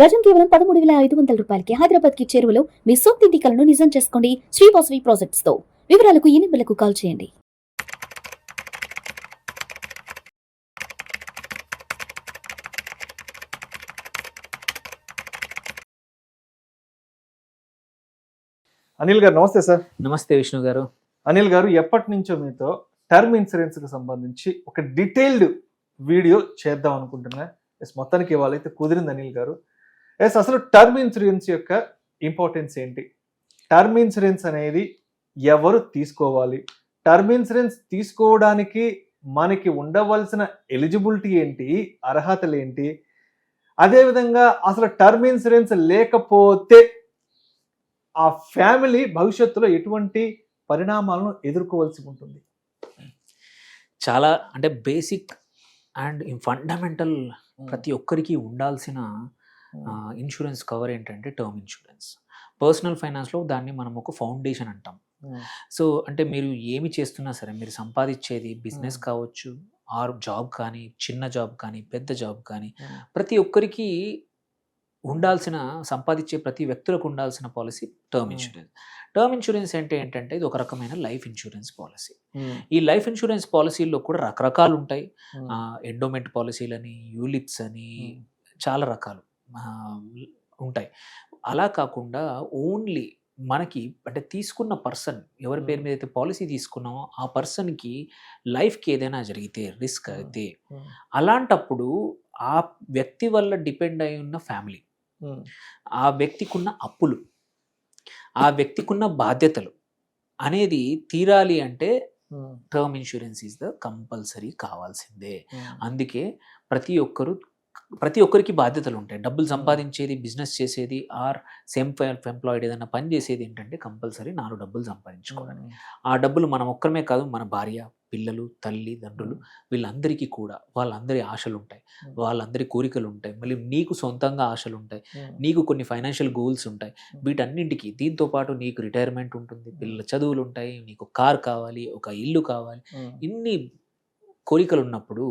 గజం కేవలం 13,500 రూపాయలకి హైదరాబాద్ కి చేరువలో మీ సొంతింటి కలను నిజం చేసుకోండి శ్రీ వాసవి ప్రాజెక్ట్స్ తో. వివరాలకు ఈ నెంబర్లకు కాల్ చేయండి. అనిల్ గారు నమస్తే సార్. నమస్తే విష్ణు గారు. అనిల్ గారు, ఎప్పటి నుంచో మీతో టర్మ్ ఇన్సూరెన్స్ కి సంబంధించి ఒక డీటెయిల్డ్ వీడియో చేద్దాం అనుకుంటున్నా. మొత్తానికి ఇవాళైతే కుదిరింది అనిల్ గారు. అసలు టర్మ్ ఇన్సూరెన్స్ యొక్క ఇంపార్టెన్స్ ఏంటి, టర్మ్ ఇన్సూరెన్స్ అనేది ఎవరు తీసుకోవాలి, టర్మ్ ఇన్సూరెన్స్ తీసుకోవడానికి మనకి ఉండవలసిన ఎలిజిబిలిటీ ఏంటి, అర్హతలు ఏంటి, అదేవిధంగా అసలు టర్మ్ ఇన్సూరెన్స్ లేకపోతే ఆ ఫ్యామిలీ భవిష్యత్తులో ఎటువంటి పరిణామాలను ఎదుర్కోవాల్సి ఉంటుంది? చాలా అంటే బేసిక్ అండ్ ఫండమెంటల్ ప్రతి ఒక్కరికి ఉండాల్సిన ఇన్సూరెన్స్ కవర్ ఏంటంటే టర్మ్ ఇన్సూరెన్స్. పర్సనల్ ఫైనాన్స్లో దాన్ని మనం ఒక ఫౌండేషన్ అంటాం. సో అంటే మీరు ఏమి చేస్తున్నా సరే, మీరు సంపాదించేది బిజినెస్ కావచ్చు, ఆర్ జాబ్ కానీ, చిన్న జాబ్ కానీ, పెద్ద జాబ్ కానీ, ప్రతి ఒక్కరికి ఉండాల్సిన, సంపాదించే ప్రతి వ్యక్తులకు ఉండాల్సిన policy term insurance. Term insurance అంటే ఏంటంటే ఇది ఒక రకమైన లైఫ్ ఇన్సూరెన్స్ పాలసీ. ఈ లైఫ్ ఇన్సూరెన్స్ పాలసీల్లో కూడా రకరకాలు ఉంటాయి. ఎండోమెంట్ పాలసీలని, యూలిప్స్ అని, చాలా రకాలు ఉంటాయి. అలా కాకుండా ఓన్లీ మనకి అంటే తీసుకున్న పర్సన్ ఎవరి పేరు మీద అయితే పాలసీ తీసుకున్నామో ఆ పర్సన్కి లైఫ్కి ఏదైనా జరిగితే, రిస్క్ అయితే, అలాంటప్పుడు ఆ వ్యక్తి వల్ల డిపెండ్ అయి ఉన్న ఫ్యామిలీ, ఆ వ్యక్తికి ఉన్న అప్పులు, ఆ వ్యక్తికి ఉన్న బాధ్యతలు అనేది తీరాలి అంటే term insurance is the compulsory కావాల్సిందే. అందుకే ప్రతి ఒక్కరికి బాధ్యతలు ఉంటాయి. డబ్బులు సంపాదించేది, బిజినెస్ చేసేది, ఆర్ సెల్ఫ్ ఎంప్లాయిడ్ ఏదైనా పని చేసేది ఏంటంటే కంపల్సరీ 4 డబ్బులు సంపాదించుకోవడానికి. ఆ డబ్బులు మనం ఒక్కరమే కాదు, మన భార్య, పిల్లలు, తల్లి, దండ్రులు, వీళ్ళందరికీ కూడా వాళ్ళందరి ఆశలు ఉంటాయి, వాళ్ళందరి కోరికలు ఉంటాయి, మళ్ళీ నీకు సొంతంగా ఆశలు ఉంటాయి, నీకు కొన్ని ఫైనాన్షియల్ గోల్స్ ఉంటాయి. వీటన్నింటికి దీంతోపాటు నీకు రిటైర్మెంట్ ఉంటుంది, పిల్లల చదువులు ఉంటాయి, నీకు కార్ కావాలి, ఒక ఇల్లు కావాలి, ఇన్ని కోరికలు ఉన్నప్పుడు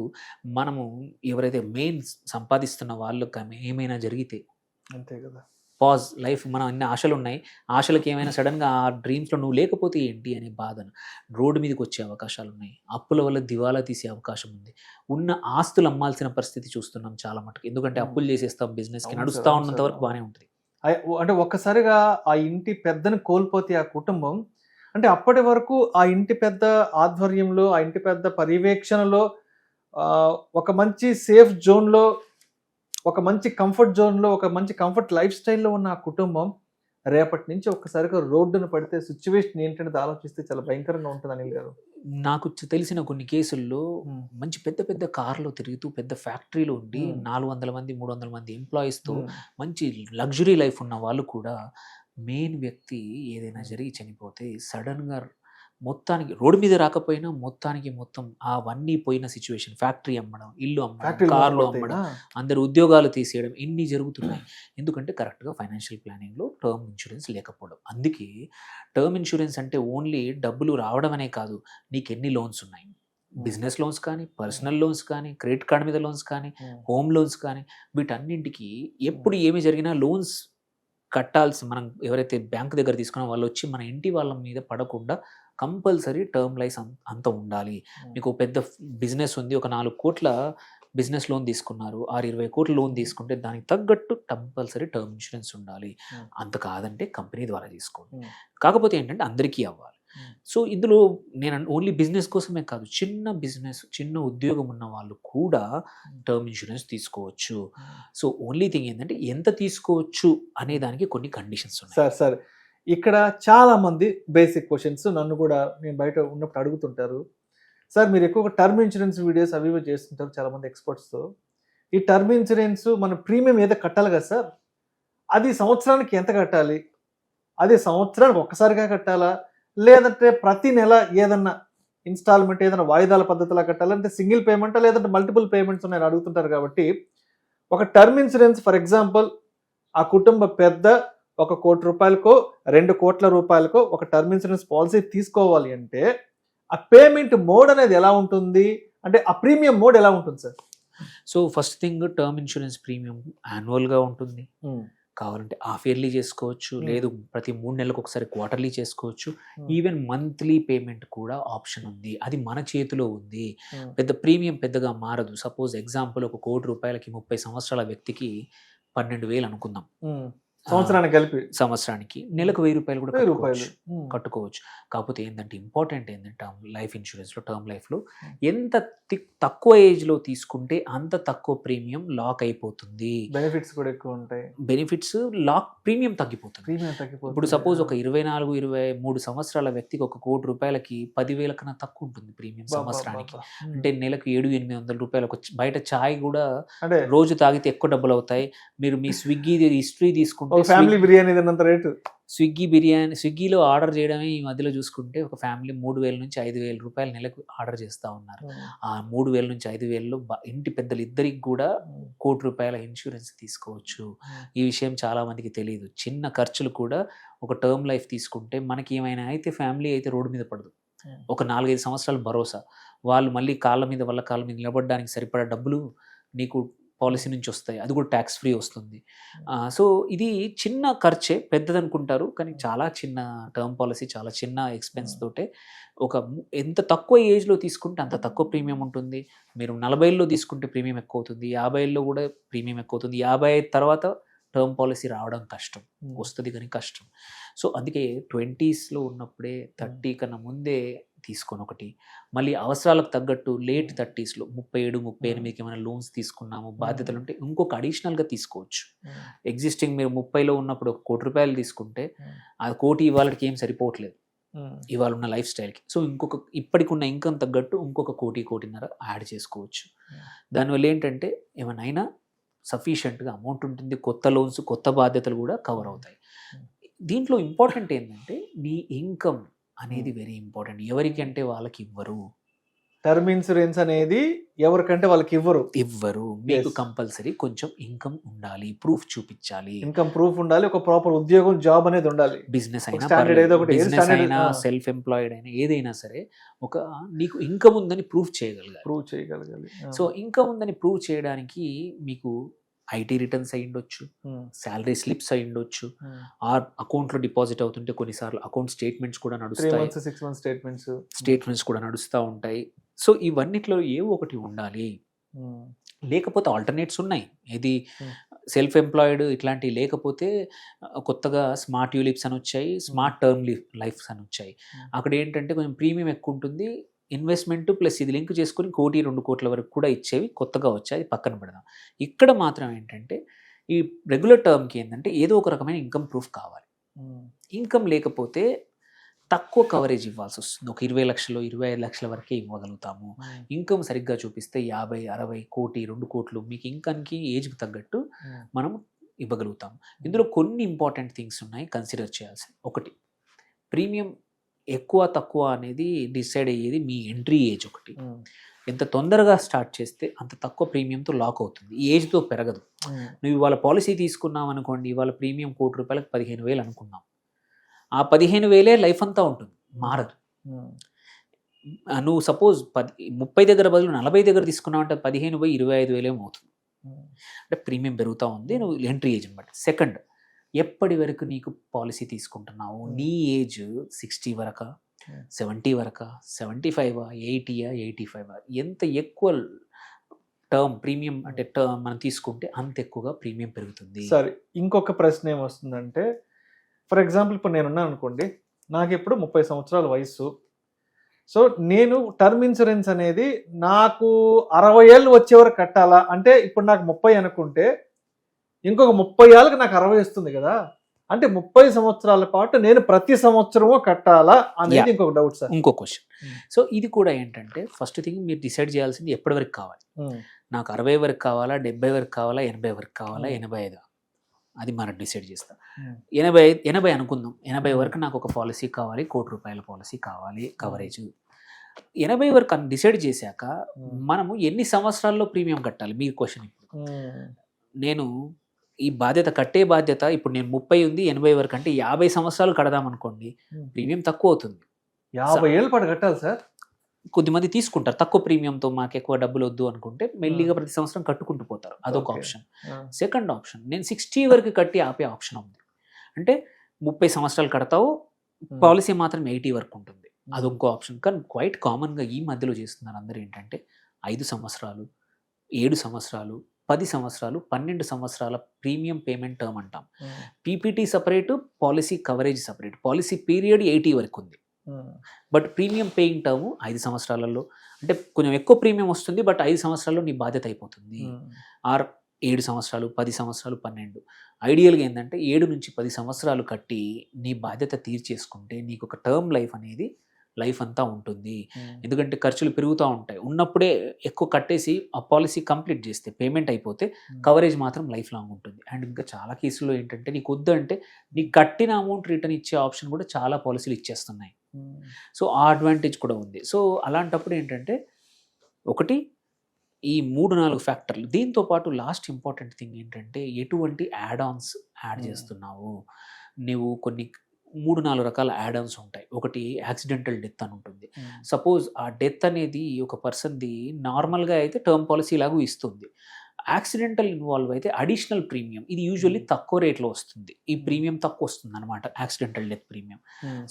మనము ఎవరైతే మెయిన్ సంపాదిస్తున్న వాళ్ళకి ఏమైనా జరిగితే అంతే కదా, పాజ్ లైఫ్, మనం అన్ని ఆశలు ఉన్నాయి, ఆశలకి ఏమైనా సడన్గా ఆ డ్రీమ్స్లో నువ్వు లేకపోతే ఏంటి అనే బాధను, రోడ్డు మీదకి వచ్చే అవకాశాలు ఉన్నాయి, అప్పుల వల్ల దివాలా తీసే అవకాశం ఉంది, ఉన్న ఆస్తులు అమ్మాల్సిన పరిస్థితి చూస్తున్నాం చాలా మటుకు. ఎందుకంటే అప్పులు చేసేస్తాం, బిజినెస్కి నడుస్తూ ఉన్నంత వరకు బాగానే ఉంటుంది. అంటే ఒక్కసారిగా ఆ ఇంటి పెద్దను కోల్పోతే ఆ కుటుంబం, అంటే అప్పటి వరకు ఆ ఇంటి పెద్ద ఆధ్వర్యంలో, ఆ ఇంటి పెద్ద పర్యవేక్షణలో, ఒక మంచి సేఫ్ జోన్లో, ఒక మంచి కంఫర్ట్ జోన్లో, ఒక మంచి కంఫర్ట్ లైఫ్ స్టైల్లో ఉన్న ఆ కుటుంబం రేపటి నుంచి ఒక్కసారిగా రోడ్డున పడితే సిచ్యువేషన్ ఏంటనేది ఆలోచిస్తే చాలా భయంకరంగా ఉంటుంది అనిల్ గారు. నాకు తెలిసిన కొన్ని కేసుల్లో మంచి పెద్ద పెద్ద కార్లో తిరుగుతూ, పెద్ద ఫ్యాక్టరీలో ఉండి 400 మంది 300 మంది ఎంప్లాయీస్తో మంచి లగ్జరీ లైఫ్ ఉన్న వాళ్ళు కూడా మెయిన్ వ్యక్తి ఏదైనా జరిగి చనిపోతే సడన్గా మొత్తానికి రోడ్డు మీద రాకపోయినా మొత్తం అవన్నీ పోయిన సిచ్యువేషన్, ఫ్యాక్టరీ అమ్మడం, ఇల్లు అమ్మడం, కార్లు అమ్మడం, అందరు ఉద్యోగాలు తీసేయడం, ఇన్ని జరుగుతున్నాయి. ఎందుకంటే కరెక్ట్గా ఫైనాన్షియల్ ప్లానింగ్లో టర్మ్ ఇన్సూరెన్స్ లేకపోవడం. అందుకే టర్మ్ ఇన్సూరెన్స్ అంటే ఓన్లీ డబ్బులు రావడం అనే కాదు, నీకు ఎన్ని లోన్స్ ఉన్నాయి, బిజినెస్ లోన్స్ కానీ, పర్సనల్ లోన్స్ కానీ, క్రెడిట్ కార్డ్ మీద లోన్స్ కానీ, హోమ్ లోన్స్ కానీ, వీటన్నింటికి ఎప్పుడు ఏమి జరిగినా లోన్స్ కట్టాల్సి, మనం ఎవరైతే బ్యాంక్ దగ్గర తీసుకున్నా వాళ్ళు వచ్చి మన ఇంటి వాళ్ళ మీద పడకుండా కంపల్సరీ టర్మ్ లైఫ్ అంత ఉండాలి. మీకు పెద్ద బిజినెస్ ఉంది, ఒక 4 కోట్ల బిజినెస్ లోన్ తీసుకున్నారు, 20 కోట్ల లోన్ తీసుకుంటే దానికి తగ్గట్టు కంపల్సరీ టర్మ్ ఇన్సూరెన్స్ ఉండాలి. అంత కాదంటే కంపెనీ ద్వారా తీసుకోండి. కాకపోతే ఏంటంటే అందరికీ అవ్వాలి. సో ఇందులో నేను ఓన్లీ బిజినెస్ కోసమే కాదు, చిన్న బిజినెస్, చిన్న ఉద్యోగం ఉన్న వాళ్ళు కూడా టర్మ్ ఇన్సూరెన్స్ తీసుకోవచ్చు. సో ఓన్లీ థింగ్ ఏంటంటే ఎంత తీసుకోవచ్చు అనే దానికి కొన్ని కండిషన్స్ ఉన్నాయి. సార్ ఇక్కడ చాలా మంది బేసిక్ క్వశ్చన్స్ నన్ను కూడా, నేను బయట ఉన్నప్పుడు అడుగుతుంటారు. సార్ మీరు ఎక్కువగా టర్మ్ ఇన్సూరెన్స్ వీడియోస్ అవి చేస్తుంటారు చాలా మంది ఎక్స్పర్ట్స్తో. ఈ టర్మ్ ఇన్సూరెన్స్ మన ప్రీమియం ఏదో కట్టాలి కదా సార్, అది సంవత్సరానికి ఎంత కట్టాలి, అది సంవత్సరానికి ఒక్కసారిగా కట్టాలా, లేదంటే ప్రతి నెల ఏదన్నా ఇన్స్టాల్మెంట్, ఏదైనా వాయిదాల పద్ధతిలో కట్టాలంటే సింగిల్ పేమెంటా, లేదంటే మల్టిపుల్ పేమెంట్స్ ఉన్నాయని అడుగుతుంటారు. కాబట్టి ఒక టర్మ్ ఇన్సూరెన్స్ ఫర్ ఎగ్జాంపుల్ ఆ కుటుంబ పెద్ద 1 కోటి రూపాయలకో 2 కోట్ల రూపాయలకో ఒక టర్మ్ ఇన్సూరెన్స్ పాలసీ తీసుకోవాలి అంటే ఆ పేమెంట్ మోడ్ అనేది ఎలా ఉంటుంది, అంటే ఆ ప్రీమియం మోడ్ ఎలా ఉంటుంది sir? So first thing term insurance premium యాన్యువల్గా ఉంటుంది. కావాలంటే హాఫ్ ఇయర్లీ చేసుకోవచ్చు, లేదు ప్రతి 3 నెలలకు ఒకసారి క్వార్టర్లీ చేసుకోవచ్చు. ఈవెన్ మంత్లీ పేమెంట్ కూడా ఆప్షన్ ఉంది. అది మన చేతిలో ఉంది. పెద్ద ప్రీమియం పెద్దగా మారదు. సపోజ్ ఎగ్జాంపుల్ ఒక ₹1,00,00,000కి 30 సంవత్సరాల వ్యక్తికి 12,000 అనుకుందాం. సంవత్సరానికి కలిపి సంవత్సరానికి నెలకు ₹1,000 కూడా ₹1,000. కట్టుకోవచ్చు. కాకపోతే ఏంటంటే ఇంపార్టెంట్ ఏంటంటే టర్మ్ లైఫ్ ఇన్సూరెన్స్లో, టర్మ్ లైఫ్లో ఎంత తక్కువ ఏజ్లో తీసుకుంటే అంత తక్కువ ప్రీమియం లాక్ అయిపోతుంది. బెనిఫిట్స్ కూడా ఎక్కువ ఉంటాయి. బెనిఫిట్స్ లాక్ ప్రీమియం తగ్గిపోతుంది. ఇప్పుడు సపోజ్ ఒక 24-23 సంవత్సరాల వ్యక్తికి ఒక ₹1,00,00,000కి 10,000 కన్నా తక్కువ ఉంటుంది ప్రీమియం సంవత్సరానికి. అంటే నెలకు ₹700-800 బయట చాయ్ కూడా అంటే రోజు తాగితే ఎక్కువ డబ్బులు అవుతాయి. మీరు మీ స్విగ్గీ హిస్టరీ తీసుకుంటే ఫ్యామిలీ బిర్యానీ తిన్నంత రేటు. స్విగ్గీలో ఆర్డర్ చేయడమే ఈ మధ్యలో చూసుకుంటే ఒక ఫ్యామిలీ ₹3,000-5,000 నెలకు ఆర్డర్ చేస్తూ ఉన్నారు. ఆ 3,000-5,000లో ఇంటి పెద్దలు ఇద్దరికి కూడా ₹1,00,00,000 ఇన్సూరెన్స్ తీసుకోవచ్చు. ఈ విషయం చాలా మందికి తెలియదు. చిన్న ఖర్చులు కూడా ఒక టర్మ్ లైఫ్ తీసుకుంటే మనకి ఏమైనా అయితే ఫ్యామిలీ అయితే రోడ్డు మీద పడదు. ఒక 4-5 సంవత్సరాలు భరోసా, వాళ్ళు మళ్ళీ కాళ్ళ మీద నిలబడడానికి సరిపడా డబ్బులు నీకు పాలసీ నుంచి వస్తాయి. అది కూడా ట్యాక్స్ ఫ్రీ వస్తుంది. సో ఇది చిన్న ఖర్చే, పెద్దదనుకుంటారు కానీ చాలా చిన్న టర్మ్ పాలసీ, చాలా చిన్న ఎక్స్పెన్స్ తోటే ఎంత తక్కువ ఏజ్లో తీసుకుంటే అంత తక్కువ ప్రీమియం ఉంటుంది. మీరు 40లో తీసుకుంటే ప్రీమియం ఎక్కువ అవుతుంది, 50లో కూడా ప్రీమియం ఎక్కువ అవుతుంది. 55 తర్వాత టర్మ్ పాలసీ రావడం కష్టం, వస్తుంది కానీ కష్టం. సో అందుకే 20sలో ఉన్నప్పుడే 30 కన్నా ముందే తీసుకొని ఒకటి, మళ్ళీ అవసరాలకు తగ్గట్టు లేట్ 30sలో 37-38కి ఏమైనా లోన్స్ తీసుకున్నాము, బాధ్యతలు ఉంటే ఇంకొక అడిషనల్గా తీసుకోవచ్చు. ఎగ్జిస్టింగ్ మీరు 30లో ఉన్నప్పుడు ₹1,00,00,000 తీసుకుంటే ఆ ₹1,00,00,000 ఇవాళకి ఏం సరిపోవట్లేదు ఇవాళ ఉన్న లైఫ్ స్టైల్కి. సో ఇప్పటికి ఉన్న ఇన్కమ్ తగ్గట్టు ఇంకొక ₹1,00,00,000 యాడ్ చేసుకోవచ్చు. దానివల్ల ఏంటంటే ఏమైనా సఫిషియెంట్గా అమౌంట్ ఉంటుంది, కొత్త లోన్స్, కొత్త బాధ్యతలు కూడా కవర్ అవుతాయి. దీంట్లో ఇంపార్టెంట్ ఏంటంటే నీ ఇన్కమ్ అనేది వెరీ ఇంపార్టెంట్. ఎవరికి అంటే వాళ్ళకి ఇవ్వరు. టర్మ్ ఇన్సూరెన్స్ అనేది ఎవరికంటే వాళ్ళకి ఇవ్వరు. మీకు కంపల్సరీ కొంచెం ఇన్కమ్ ఉండాలి, ప్రూఫ్ చూపించాలి. ఇన్కమ్ ప్రూఫ్ ఉండాలి, ఒక ప్రాపర్ ఉద్యోగం, జాబ్ అనేది ఉండాలి. బిజినెస్ అయినా బిజినెస్ అయినా సెల్ఫ్ ఎంప్లాయిడ్ అయినా ఏదైనా సరే నీకు ఇన్కమ్ ఉందని ప్రూఫ్ చేయగలగాలి. సో ఇన్కమ్ ఉందని ప్రూవ్ చేయడానికి మీకు ఐటీ రిటర్న్స్ అయి ఉండొచ్చు, శాలరీ స్లిప్స్ అయి ఉండొచ్చు, ఆర్ అకౌంట్లో డిపాజిట్ అవుతుంటే కొన్నిసార్లు అకౌంట్ స్టేట్మెంట్స్ కూడా నడుస్తాయి, 6 months స్టేట్మెంట్స్ కూడా నడుస్తూ ఉంటాయి. సో ఇవన్నిట్లో ఏవో ఒకటి ఉండాలి. లేకపోతే ఆల్టర్నేట్స్ ఉన్నాయి. ఇది సెల్ఫ్ ఎంప్లాయిడ్ ఇట్లాంటివి లేకపోతే కొత్తగా స్మార్ట్ యూలిప్స్ అని వచ్చాయి, స్మార్ట్ టర్మ్ లైఫ్స్ అని వచ్చాయి. అక్కడ ఏంటంటే కొంచెం ప్రీమియం ఎక్కువ ఉంటుంది, ఇన్వెస్ట్మెంట్ ప్లస్ ఇది లింక్ చేసుకుని ₹1-2 వరకు కూడా ఇచ్చేవి కొత్తగా వచ్చాయి, పక్కన పెడదాం. ఇక్కడ మాత్రం ఏంటంటే ఈ రెగ్యులర్ టర్మ్కి ఏంటంటే ఏదో ఒక రకమైన ఇన్కమ్ ప్రూఫ్ కావాలి. ఇన్కమ్ లేకపోతే తక్కువ కవరేజ్ ఇవ్వాల్సి వస్తుంది. ఒక 20 లక్షలు 25 లక్షల వరకే ఇవ్వగలుగుతాము. ఇన్కమ్ సరిగ్గా చూపిస్తే 50, 60, ₹1,00,00,000, 2,00,00,000 మీకు ఇన్కమ్కి ఏజ్కి తగ్గట్టు మనం ఇవ్వగలుగుతాము. ఇందులో కొన్ని ఇంపార్టెంట్ థింగ్స్ ఉన్నాయి కన్సిడర్ చేయాల్సి. ఒకటి, ప్రీమియం ఎక్కువ తక్కువ అనేది డిసైడ్ అయ్యేది మీ ఎంట్రీ ఏజ్. ఒకటి, ఎంత తొందరగా స్టార్ట్ చేస్తే అంత తక్కువ ప్రీమియంతో లాక్ అవుతుంది, ఏజ్తో పెరగదు. నువ్వు ఇవాళ పాలసీ తీసుకున్నావు అనుకోండి, ఇవాళ ప్రీమియం ₹1,00,00,000కి 15,000 అనుకున్నాం, ఆ 15,000 లైఫ్ అంతా ఉంటుంది, మారదు. నువ్వు సపోజ్ 30 దగ్గర బదులు 40 దగ్గర తీసుకున్నావు అంటే 15 పోయి 25,000 అవుతుంది. అంటే ప్రీమియం పెరుగుతూ ఉంది నువ్వు ఎంట్రీ ఏజ్ బట్టి. సెకండ్, ఎప్పటి వరకు నీకు పాలసీ తీసుకుంటున్నావు, నీ ఏజ్ 60 వరకా, 70 వరకా, 75, 80, 85, ఎంత ఎక్కువ టర్మ్ ప్రీమియం అంటే మనం తీసుకుంటే అంత ఎక్కువగా ప్రీమియం పెరుగుతుంది. సరే, ఇంకొక ప్రశ్న ఏమొస్తుందంటే, ఫర్ ఎగ్జాంపుల్ ఇప్పుడు నేనున్నాను అనుకోండి, నాకు ఇప్పుడు 30 సంవత్సరాల వయసు. సో నేను టర్మ్ ఇన్సూరెన్స్ అనేది నాకు 60 ఏళ్ళు వచ్చే వరకు కట్టాలా? అంటే ఇప్పుడు నాకు 30 అనుకుంటే ఇంకొక 30 ఏళ్ళకి నాకు 60 వస్తుంది కదా, అంటే 30 సంవత్సరాల పాటు నేను ప్రతి సంవత్సరము కట్టాలా అనేది ఇంకొక డౌట్ సార్. ఇంకో క్వశ్చన్. సో ఇది కూడా ఏంటంటే ఫస్ట్ థింగ్ మీరు డిసైడ్ చేయాల్సింది ఎప్పటి వరకు కావాలి. నాకు 60 వరకు కావాలా, 70 వరకు కావాలా, 80 వరకు కావాలా, 85, అది మనం డిసైడ్ చేస్తాం. 80 అనుకుందాం. 80 వరకు నాకు ఒక పాలసీ కావాలి, ₹1,00,00,000 పాలసీ కావాలి కవరేజ్. 80 వరకు డిసైడ్ చేశాక మనము ఎన్ని సంవత్సరాల్లో ప్రీమియం కట్టాలి? మీ క్వశ్చన్. ఇప్పుడు నేను ఈ కట్టే బాధ్యత ఇప్పుడు నేను 30 ఉంది, 80 వరకు అంటే 50 సంవత్సరాలు కడదాం అనుకోండి, ప్రీమియం తక్కువ అవుతుంది. 50 ఏళ్ళ పాటు కట్టాలి సార్? కొద్దిమంది తీసుకుంటారు తక్కువ ప్రీమియంతో, మాకు ఎక్కువ డబ్బులు వద్దు అనుకుంటే మెల్లిగా ప్రతి సంవత్సరం కట్టుకుంటూ పోతారు, అదొక Okay. ఆప్షన్. సెకండ్ ఆప్షన్, నేను 60 వరకు కట్టి ఆపే ఆప్షన్ ఉంది. అంటే 30 సంవత్సరాలు కడతావు, పాలసీ మాత్రం 80 వరకు ఉంటుంది, అదొక ఆప్షన్. కానీ క్వైట్ కామన్గా ఈ మధ్యలో చేస్తున్నారు అందరూ ఏంటంటే 5 సంవత్సరాలు, 7 సంవత్సరాలు, 10 సంవత్సరాలు, 12 సంవత్సరాల ప్రీమియం పేమెంట్ టర్మ్ అంటాం. PPT separate, policy coverage separate. Policy period 80 వరకు ఉంది, బట్ ప్రీమియం పేయింగ్ టర్మ్ 5 సంవత్సరాలలో, అంటే కొంచెం ఎక్కువ ప్రీమియం వస్తుంది, బట్ 5 సంవత్సరాల్లో నీ బాధ్యత అయిపోతుంది. ఆర్ 7 సంవత్సరాలు, 10 సంవత్సరాలు, 12. ఐడియల్గా ఏంటంటే 7 నుంచి 10 సంవత్సరాలు కట్టి నీ బాధ్యత తీర్చేసుకుంటే నీకు ఒక టర్మ్ లైఫ్ అనేది లైఫ్ అంతా ఉంటుంది. ఎందుకంటే ఖర్చులు పెరుగుతూ ఉంటాయి, ఉన్నప్పుడే ఎక్కువ కట్టేసి ఆ పాలసీ కంప్లీట్ చేస్తే పేమెంట్ అయిపోతే కవరేజ్ మాత్రం లైఫ్ లాంగ్ ఉంటుంది. అండ్ ఇంకా చాలా కేసుల్లో ఏంటంటే నీకు వద్దు అంటే నీకు కట్టిన అమౌంట్ రిటర్న్ ఇచ్చే ఆప్షన్ కూడా చాలా పాలసీలు ఇచ్చేస్తున్నాయి. సో ఆ అడ్వాంటేజ్ కూడా ఉంది. సో అలాంటప్పుడు ఏంటంటే ఒకటి ఈ 3-4 ఫ్యాక్టర్లు. దీంతో పాటు లాస్ట్ ఇంపార్టెంట్ థింగ్ ఏంటంటే ఎటువంటి యాడ్ ఆన్స్ యాడ్ చేస్తున్నావు. నువ్వు కొన్ని 3-4 రకాల యాడ్ ఆన్స్ ఉంటాయి. ఒకటి యాక్సిడెంటల్ డెత్ అని ఉంటుంది. సపోజ్ ఆ డెత్ అనేది ఒక పర్సన్ది నార్మల్గా అయితే టర్మ్ పాలసీ లాగా ఇస్తుంది, యాక్సిడెంటల్ ఇన్వాల్వ్ అయితే అడిషనల్ ప్రీమియం, ఇది యూజువల్లీ తక్కువ రేట్లో వస్తుంది, ఈ ప్రీమియం తక్కువ వస్తుంది అనమాట, యాక్సిడెంటల్ డెత్ ప్రీమియం.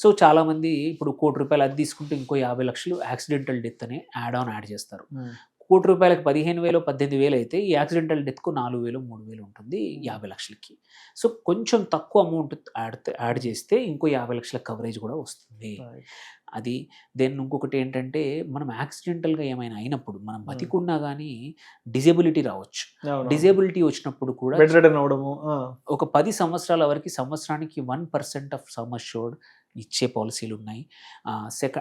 సో చాలామంది ఇప్పుడు ₹1,00,00,000 అది తీసుకుంటే ఇంకో 50 లక్షలు యాక్సిడెంటల్ డెత్ అనే యాడ్ చేస్తారు. ₹1,00,00,000కి 15,000 18,000 అయితే ఈ యాక్సిడెంటల్ డెత్కు 4,000 3,000 ఉంటుంది 50 లక్షలకి. సో కొంచెం తక్కువ అమౌంట్ యాడ్ చేస్తే ఇంకో 50 లక్షల కవరేజ్ కూడా వస్తుంది. అది దెన్ ఇంకొకటి ఏంటంటే మనం యాక్సిడెంటల్గా ఏమైనా అయినప్పుడు మనం బతికున్నా కానీ డిజేబిలిటీ రావచ్చు. డిజేబిలిటీ వచ్చినప్పుడు కూడా ఒక 10 సంవత్సరాల వరకు సంవత్సరానికి 1% ఆఫ్ సమ్ అష్యూర్డ్ ఇచ్చే పాలసీలు ఉన్నాయి.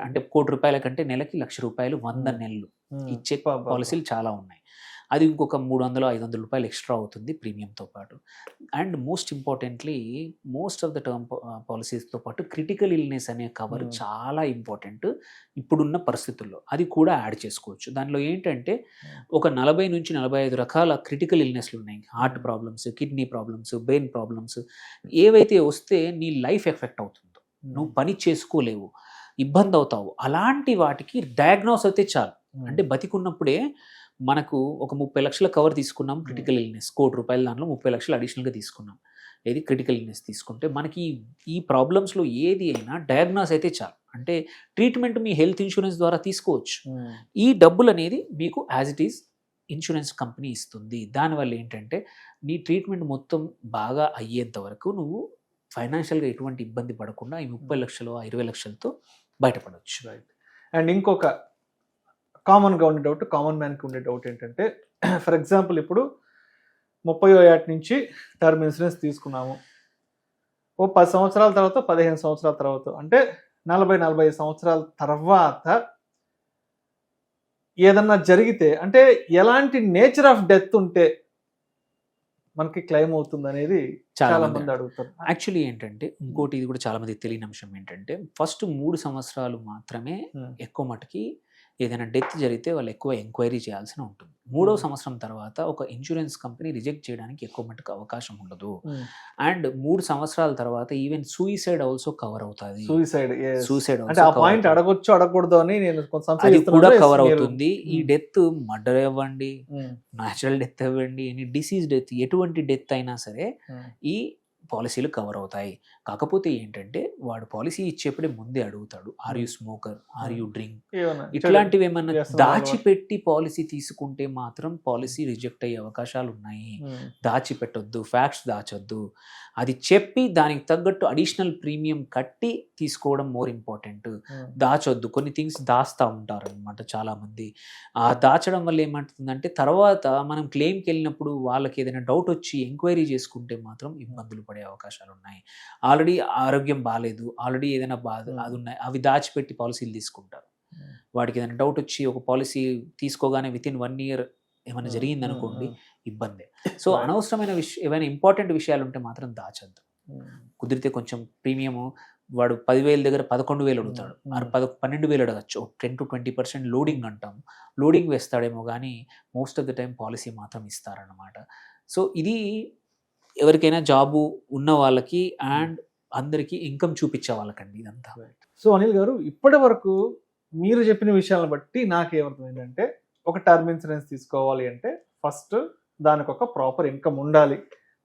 అంటే ₹1,00,00,000 కంటే నెలకి ₹1,00,000 100 నెలలు ఇచ్చే పాలసీలు చాలా ఉన్నాయి. అది ఇంకొక ₹300-500 ఎక్స్ట్రా అవుతుంది ప్రీమియంతో పాటు. And most importantly most of the term పాలసీస్తో పాటు క్రిటికల్ ఇల్నెస్ అనే కవర్ చాలా ఇంపార్టెంట్ ఇప్పుడున్న పరిస్థితుల్లో, అది కూడా యాడ్ చేసుకోవచ్చు. దానిలో ఏంటంటే ఒక 40 నుంచి 45 రకాల క్రిటికల్ ఇల్నెస్లు ఉన్నాయి. Heart problems, kidney problems, brain problems, ఏవైతే వస్తే నీ లైఫ్ ఎఫెక్ట్ అవుతుందో, నువ్వు పని చేసుకోలేవు, ఇబ్బంది అవుతావు, అలాంటి వాటికి డయాగ్నోస్ అయితే చాలు. అంటే బతికున్నప్పుడే మనకు ఒక 30 లక్షల కవర్ తీసుకున్నాం క్రిటికల్ ఇల్నెస్, ₹1,00,00,000 దాంట్లో 30 లక్షలు అడిషనల్గా తీసుకున్నాం, ఏది క్రిటికల్ ఇల్నెస్ తీసుకుంటే మనకి ఈ ప్రాబ్లమ్స్లో ఏది అయినా డయాగ్నోస్ అయితే చాలు. అంటే ట్రీట్మెంట్ మీ హెల్త్ ఇన్సూరెన్స్ ద్వారా తీసుకోవచ్చు. ఈ డబ్బులు అనేది మీకు as it is insurance company ఇస్తుంది. దానివల్ల ఏంటంటే నీ ట్రీట్మెంట్ మొత్తం బాగా అయ్యేంత వరకు నువ్వు ఫైనాన్షియల్గా ఎటువంటి ఇబ్బంది పడకుండా ఈ 30 లక్షలు 20 లక్షలతో బయటపడవచ్చు. రైట్. అండ్ ఇంకొక కామన్గా ఉండే డౌట్, కామన్ మ్యాన్కి ఉండే డౌట్ ఏంటంటే ఫర్ ఎగ్జాంపుల్ ఇప్పుడు 30వ ఏట నుంచి టర్మ్ ఇన్సూరెన్స్ తీసుకున్నాము, ఓ 10 సంవత్సరాల తర్వాత 15 సంవత్సరాల తర్వాత అంటే 40-45 సంవత్సరాల తర్వాత ఏదన్నా జరిగితే అంటే ఎలాంటి నేచర్ ఆఫ్ డెత్ ఉంటే మనకి క్లెయిమ్ అవుతుంది అనేది చాలా మంది అడుగుతారు. యాక్చువల్లీ ఏంటంటే ఇంకోటి ఇది కూడా చాలా మంది తెలియని అంశం ఏంటంటే ఫస్ట్ 3 సంవత్సరాలు మాత్రమే ఎక్కువ మటుకి ఏదైనా డెత్ జరిగితే వాళ్ళు ఎక్కువ ఎంక్వైరీ చేయాల్సి ఉంటుంది. 3వ సంవత్సరం తర్వాత ఒక ఇన్సూరెన్స్ కంపెనీ రిజెక్ట్ చేయడానికి ఎక్కువ మటుకు అవకాశం ఉండదు. అండ్ 3 సంవత్సరాల తర్వాత ఈవెన్ సూయిసైడ్ ఆల్సో కవర్ అవుతుంది. సూసైడ్ పాయింట్ అడగొచ్చు అడగకూడదు అని నేను అది కూడా కవర్ అవుతుంది. ఈ డెత్ మర్డర్ ఇవ్వండి, న్యాచురల్ డెత్ ఇవ్వండి, ఎనీ డిసీజ్ డెత్, ఎటువంటి డెత్ అయినా సరే ఈ పాలసీలు కవర్ అవుతాయి. కాకపోతే ఏంటంటే వాడు పాలసీ ఇచ్చేప్పుడే ముందే అడుగుతాడు, are you smoker, are you drink, ఇట్లాంటివి ఏమన్నా దాచిపెట్టి పాలసీ తీసుకుంటే మాత్రం పాలసీ రిజెక్ట్ అయ్యే అవకాశాలు ఉన్నాయి. దాచిపెట్టొద్దు, ఫ్యాక్ట్స్ దాచొద్దు, అది చెప్పి దానికి తగ్గట్టు అడిషనల్ ప్రీమియం కట్టి తీసుకోవడం మోర్ ఇంపార్టెంట్. దాచొద్దు, కొన్ని థింగ్స్ దాస్తూ ఉంటారు అనమాట చాలామంది. ఆ దాచడం వల్ల ఏమంటుందంటే తర్వాత మనం క్లెయిమ్కి వెళ్ళినప్పుడు వాళ్ళకి ఏదైనా డౌట్ వచ్చి ఎంక్వైరీ చేసుకుంటే మాత్రం ఇబ్బందులు పడే అవకాశాలు ఉన్నాయి. ఆల్రెడీ ఆరోగ్యం బాగాలేదు, ఆల్రెడీ ఏదైనా బాధ అది ఉన్నాయి, అవి దాచిపెట్టి పాలసీలు తీసుకుంటారు. వాడికి ఏదైనా డౌట్ వచ్చి ఒక పాలసీ తీసుకోగానే వితిన్ 1 year ఏమైనా జరిగింది అనుకోండి ఇబ్బందే. సో అనవసరమైన ఏమైనా ఇంపార్టెంట్ విషయాలు ఉంటే మాత్రం దాచద్దు. కుదిరితే కొంచెం ప్రీమియము వాడు 10,000 దగ్గర 11,000 అడుగుతాడు, 12,000 అడగచ్చు. 10-20% లోడింగ్ అంటాం, లోడింగ్ వేస్తాడేమో కానీ most of the time policy మాత్రం ఇస్తారన్నమాట. సో ఇది ఎవరికైనా జాబు ఉన్న వాళ్ళకి అండ్ అందరికీ ఇన్కమ్ చూపించే వాళ్ళకండి ఇదంతా. సో అనిల్ గారు, ఇప్పటి వరకు మీరు చెప్పిన విషయాలను బట్టి నాకేమర్థమైందంటే ఒక టర్మ్ ఇన్సూరెన్స్ తీసుకోవాలి అంటే ఫస్ట్ దానికి ఒక ప్రాపర్ ఇన్కమ్ ఉండాలి.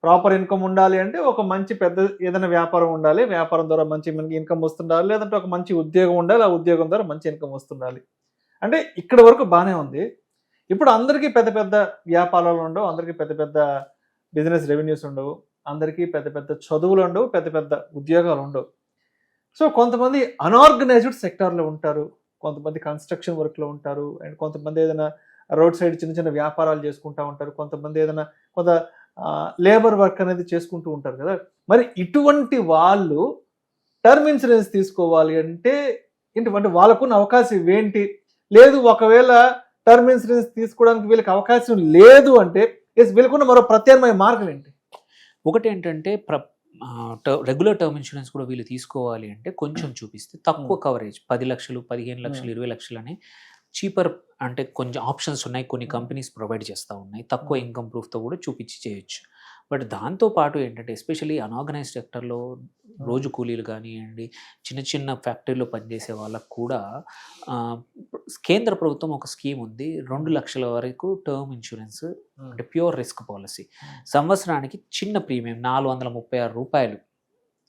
ప్రాపర్ ఇన్కమ్ ఉండాలి అంటే ఒక మంచి పెద్ద ఏదైనా వ్యాపారం ఉండాలి, వ్యాపారం ద్వారా మంచి మనకి ఇన్కమ్ వస్తుండాలి, లేదంటే ఒక మంచి ఉద్యోగం ఉండాలి, ఆ ఉద్యోగం ద్వారా మంచి ఇన్కమ్ వస్తుండాలి. అంటే ఇక్కడ వరకు బాగానే ఉంది. ఇప్పుడు అందరికీ పెద్ద పెద్ద వ్యాపారాలు ఉండవు, అందరికీ పెద్ద పెద్ద బిజినెస్ రెవెన్యూస్ ఉండవు, అందరికీ పెద్ద పెద్ద చదువులు ఉండవు, పెద్ద పెద్ద ఉద్యోగాలు ఉండవు. సో కొంతమంది అన్ఆర్గనైజ్డ్ సెక్టార్లో ఉంటారు, కొంతమంది కన్స్ట్రక్షన్ వర్క్లో ఉంటారు, అండ్ కొంతమంది ఏదైనా రోడ్ సైడ్ చిన్న చిన్న వ్యాపారాలు చేసుకుంటూ ఉంటారు, కొంతమంది ఏదైనా కొంత లేబర్ వర్క్ అనేది చేసుకుంటూ ఉంటారు కదా. మరి ఇటువంటి వాళ్ళు టర్మ్ ఇన్సూరెన్స్ తీసుకోవాలి అంటే ఏంటి, వాళ్ళకున్న అవకాశం ఏంటి? లేదు ఒకవేళ టర్మ్ ఇన్సూరెన్స్ తీసుకోవడానికి వీళ్ళకి అవకాశం లేదు అంటే వీళ్ళకున్న మరో ప్రత్యామ్నాయ మార్గం ఏంటి? ఒకటి ఏంటంటే రెగ్యులర్ టర్మ్ ఇన్సూరెన్స్ కూడా వీళ్ళు తీసుకోవాలి అంటే కొంచెం చూపిస్తే తక్కువ కవరేజ్ 10 లక్షలు 15 లక్షలు 20 లక్షలు అని చీపర్ అంటే కొంచెం ఆప్షన్స్ ఉన్నాయి, కొన్ని కంపెనీస్ ప్రొవైడ్ చేస్తూ ఉన్నాయి, తక్కువ ఇన్కమ్ ప్రూఫ్తో కూడా చూపించి చేయొచ్చు. బట్ దాంతోపాటు ఏంటంటే ఎస్పెషల్లీ అన్ఆర్గనైజ్డ్ సెక్టర్లో రోజు కూలీలు కానివ్వండి, చిన్న చిన్న ఫ్యాక్టరీలో పనిచేసే వాళ్ళకు కూడా కేంద్ర ప్రభుత్వం ఒక స్కీమ్ ఉంది, 2 లక్షల వరకు టర్మ్ ఇన్సూరెన్స్ అంటే ప్యూర్ రిస్క్ పాలసీ. సంవత్సరానికి చిన్న ప్రీమియం 436 రూపాయలు,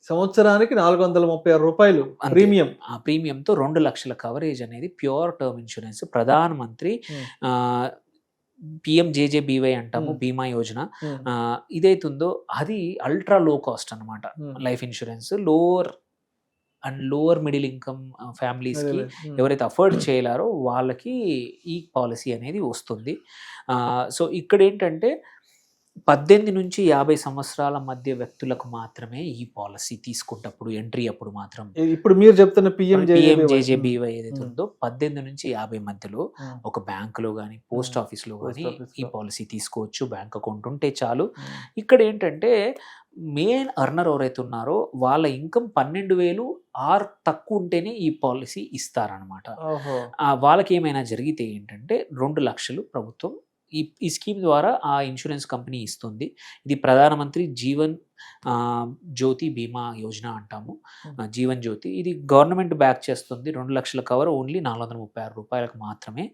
సంవత్సరానికి 436 రూపాయలు ప్రీమియం. ఆ ప్రీమియంతో 2 లక్షల కవరేజ్ అనేది ప్యూర్ టర్మ్ ఇన్సూరెన్స్ ప్రధానమంత్రి PMJJBY అంటాము, బీమా యోజన. ఇదైతుందో అది అల్ట్రా లో కాస్ట్ అనమాట life insurance. Lower middle income ఫ్యామిలీస్కి ఎవరైతే అఫోర్డ్ చేయలేరో వాళ్ళకి ఈ పాలసీ అనేది వస్తుంది. సో ఇక్కడ ఏంటంటే 18 నుంచి 50 సంవత్సరాల మధ్య వ్యక్తులకు మాత్రమే ఈ పాలసీ తీసుకుంటప్పుడు ఎంట్రీ అప్పుడు మాత్రం ఇప్పుడు మీరు చెప్తున్న PMJJBY ఏదైతే ఉందో 18 నుంచి 50 మధ్యలో ఒక బ్యాంకులో కానీ పోస్ట్ ఆఫీస్లో కానీ ఈ పాలసీ తీసుకోవచ్చు, బ్యాంక్ అకౌంట్ ఉంటే చాలు. ఇక్కడ ఏంటంటే మెయిన్ అర్నర్ ఎవరైతే ఉన్నారో వాళ్ళ ఇన్కమ్ 12,000 ఆర్ తక్కువ ఉంటేనే ఈ పాలసీ ఇస్తారనమాట. వాళ్ళకి ఏమైనా జరిగితే ఏంటంటే 2 లక్షలు ప్రభుత్వం ఈ స్కీమ్ ద్వారా ఆ ఇన్సూరెన్స్ కంపెనీ ఇస్తుంది. ఇది ప్రధానమంత్రి జీవన్ జ్యోతి బీమా యోజన అంటాము, జీవన్ జ్యోతి. ఇది గవర్నమెంట్ బ్యాక్ చేస్తుంది. 2 లక్షల కవర్ ఓన్లీ 436 రూపాయలకు మాత్రమే.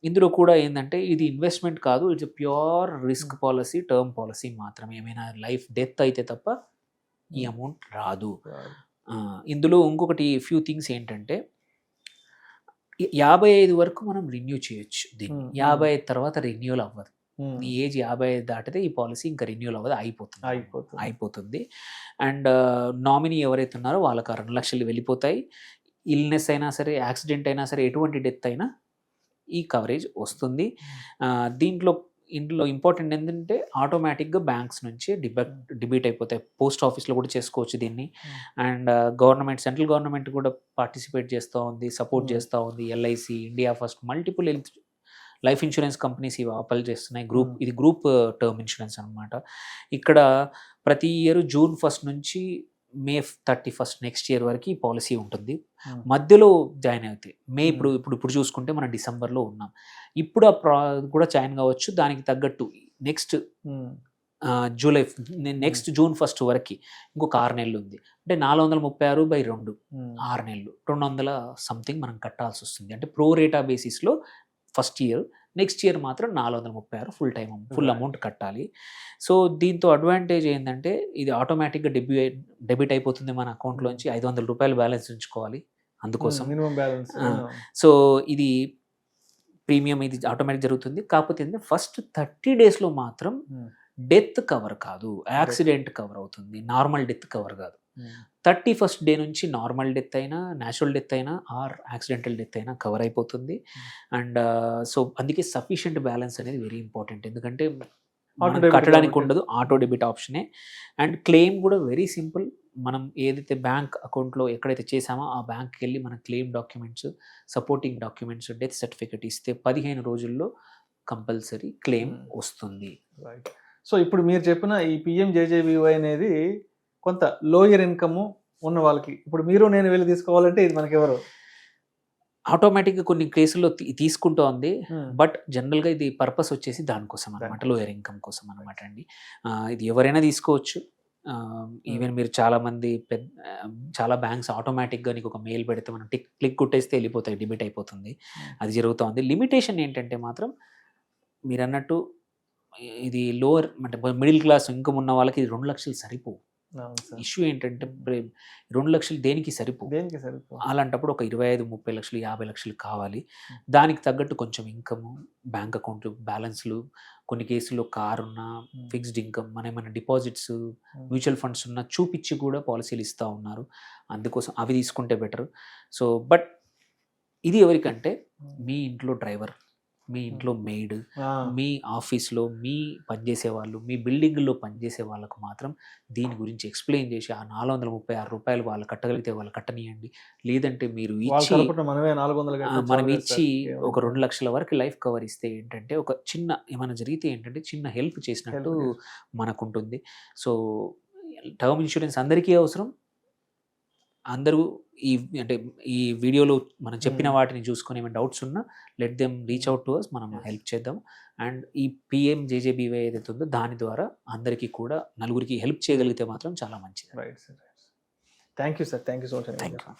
ఇందులో కూడా ఏంటంటే ఇది ఇన్వెస్ట్మెంట్ కాదు, it's pure risk policy, term policy మాత్రమే. ఏమైనా లైఫ్ డెత్ అయితే తప్ప ఈ అమౌంట్ రాదు. ఇందులో ఇంకొకటి ఫ్యూ థింగ్స్ ఏంటంటే 55 వరకు మనం రెన్యూ చేయొచ్చు దీన్ని. 55 తర్వాత రెన్యూల్ అవ్వదు. నీ ఏజ్ 55 దాటితే ఈ పాలసీ ఇంకా రెన్యూల్ అవ్వదు, అయిపోతుంది. అండ్ నామినీ ఎవరైతే ఉన్నారో వాళ్ళకి 2 లక్షలు వెళ్ళిపోతాయి. ఇల్నెస్ అయినా సరే, యాక్సిడెంట్ అయినా సరే, ఎటువంటి డెత్ అయినా ఈ కవరేజ్ వస్తుంది. ఇందులో ఇంపార్టెంట్ ఏంటంటే ఆటోమేటిక్గా బ్యాంక్స్ నుంచి డిబిట్ అయిపోతాయి. పోస్ట్ ఆఫీస్లో కూడా చేసుకోవచ్చు దీన్ని. అండ్ సెంట్రల్ గవర్నమెంట్ కూడా పార్టిసిపేట్ చేస్తూ ఉంది, సపోర్ట్ చేస్తూ ఉంది. LIC, India first, multiple life insurance companies ఇవి అప్పల్ చేస్తున్నాయి. ఇది గ్రూప్ టర్మ్ ఇన్సూరెన్స్ అనమాట. ఇక్కడ ప్రతి ఇయర్ June 1 నుంచి May 31 నెక్స్ట్ ఇయర్ వరకు ఈ పాలసీ ఉంటుంది. మధ్యలో జాయిన్ అవుతాయి. ఇప్పుడు చూసుకుంటే మనం డిసెంబర్లో ఉన్నాం. ఇప్పుడు కూడా జాయిన్ కావచ్చు. దానికి తగ్గట్టు నెక్స్ట్ June 1 వరకు ఇంకొక 6 నెలలు ఉంది. అంటే 436/2 6 నెలలు 200 సంథింగ్ మనం కట్టాల్సి వస్తుంది. అంటే ప్రో రేటా బేసిస్లో ఫస్ట్ ఇయర్, నెక్స్ట్ ఇయర్ మాత్రం 436 ఫుల్ అమౌంట్ కట్టాలి. సో దీంతో అడ్వాంటేజ్ ఏంటంటే ఇది ఆటోమేటిక్గా డెబిట్ అయిపోతుంది మన అకౌంట్లోంచి. 500 రూపాయలు బ్యాలెన్స్ ఉంచుకోవాలి అందుకోసం. సో ఇది ప్రీమియం ఇది ఆటోమేటిక్ జరుగుతుంది. కాకపోతే ఫస్ట్ 30 డేస్లో మాత్రం డెత్ కవర్ కాదు, యాక్సిడెంట్ కవర్ అవుతుంది, నార్మల్ డెత్ కవర్ కాదు. 31st డే నుంచి నార్మల్ డెత్ అయినా, న్యాచురల్ డెత్ అయినా ఆర్ యాక్సిడెంటల్ డెత్ అయినా కవర్ అయిపోతుంది. అండ్ సో అందుకే సఫిషియెంట్ బ్యాలెన్స్ అనేది వెరీ ఇంపార్టెంట్. ఎందుకంటే కట్టడానికి ఉండదు, ఆటో డెబిట్ ఆప్షనే. అండ్ క్లెయిమ్ కూడా వెరీ సింపుల్. మనం ఏదైతే బ్యాంక్ అకౌంట్లో ఎక్కడైతే చేసామో ఆ బ్యాంక్కి వెళ్ళి మన claim documents, supporting documents, death certificate ఇస్తే 15 రోజుల్లో కంపల్సరీ క్లెయిమ్ వస్తుంది. సో ఇప్పుడు మీరు చెప్పిన ఈ PMJJBY అనేది కొంత లోయర్ ఇన్కమ్ ఉన్న వాళ్ళకి, ఇప్పుడు మీరు నేను వెళ్ళి తీసుకోవాలంటే ఇది మనకి ఎవరు ఆటోమేటిక్గా కొన్ని కేసుల్లో తీసుకుంటూ ఉంది. బట్ జనరల్గా ఇది పర్పస్ వచ్చేసి దానికోసం అనమాట, లోయర్ ఇన్కమ్ కోసం అనమాట అండి. ఇది ఎవరైనా తీసుకోవచ్చు. ఈవెన్ మీరు చాలామంది చాలా బ్యాంక్స్ ఆటోమేటిక్గా నీకు ఒక మెయిల్ పెడితే మనం క్లిక్ కొట్టేస్తే వెళ్ళిపోతాయి, డిబిట్ అయిపోతుంది. అది జరుగుతోంది. లిమిటేషన్ ఏంటంటే మాత్రం మీరు అన్నట్టు ఇది లోవర్ అంటే మిడిల్ క్లాస్ ఇన్కమ్ ఉన్న వాళ్ళకి ఇది 2 లక్షలు సరిపోవు. అవును సార్. ఇష్యూ ఏంటంటే 2 లక్షలు దేనికి సరిపోవు. దేనికి సరిపో అలాంటప్పుడు ఒక 25-30 లక్షలు 50 లక్షలు కావాలి. దానికి తగ్గట్టు కొంచెం ఇన్కమ్, బ్యాంక్ అకౌంట్ బ్యాలెన్స్లు, కొన్ని కేసుల్లో కార్ ఉన్న, ఫిక్స్డ్ ఇన్కమ్, మన ఏమైనా డిపాజిట్స్, మ్యూచువల్ ఫండ్స్ ఉన్న చూపించి కూడా పాలసీలు ఇస్తూ ఉన్నారు. అందుకోసం అవి తీసుకుంటే బెటర్. సో బట్ ఇది ఎవరికంటే మీ ఇంట్లో డ్రైవర్, మీ ఇంట్లో మెయిడ్, మీ ఆఫీస్లో మీ పనిచేసే వాళ్ళు, మీ బిల్డింగ్లో పనిచేసే వాళ్ళకు మాత్రం దీని గురించి ఎక్స్ప్లెయిన్ చేసి ఆ 436 రూపాయలు వాళ్ళు కట్టగలిగితే వాళ్ళు కట్టనియండి. లేదంటే మీరు ఇచ్చి మనమే 400 మనం ఇచ్చి ఒక 2 లక్షల వరకు లైఫ్ కవర్ ఇస్తే ఏంటంటే ఒక చిన్న ఏమైనా జరిగితే ఏంటంటే చిన్న హెల్ప్ చేసినట్టు మనకుంటుంది. సో టర్మ్ ఇన్సూరెన్స్ అందరికీ అవసరం. అందరూ అంటే ఈ వీడియోలో మనం చెప్పిన వాటిని చూసుకొని ఏమైనా డౌట్స్ ఉన్నా let them reach out to us, మనం హెల్ప్ చేద్దాం. అండ్ ఈ PMJJBY ఏదైతే ఉందో దాని ద్వారా అందరికీ కూడా నలుగురికి హెల్ప్ చేయగలిగితే మాత్రం చాలా మంచిది. Right sir. Thank you sir. Thank you so much. Thank you.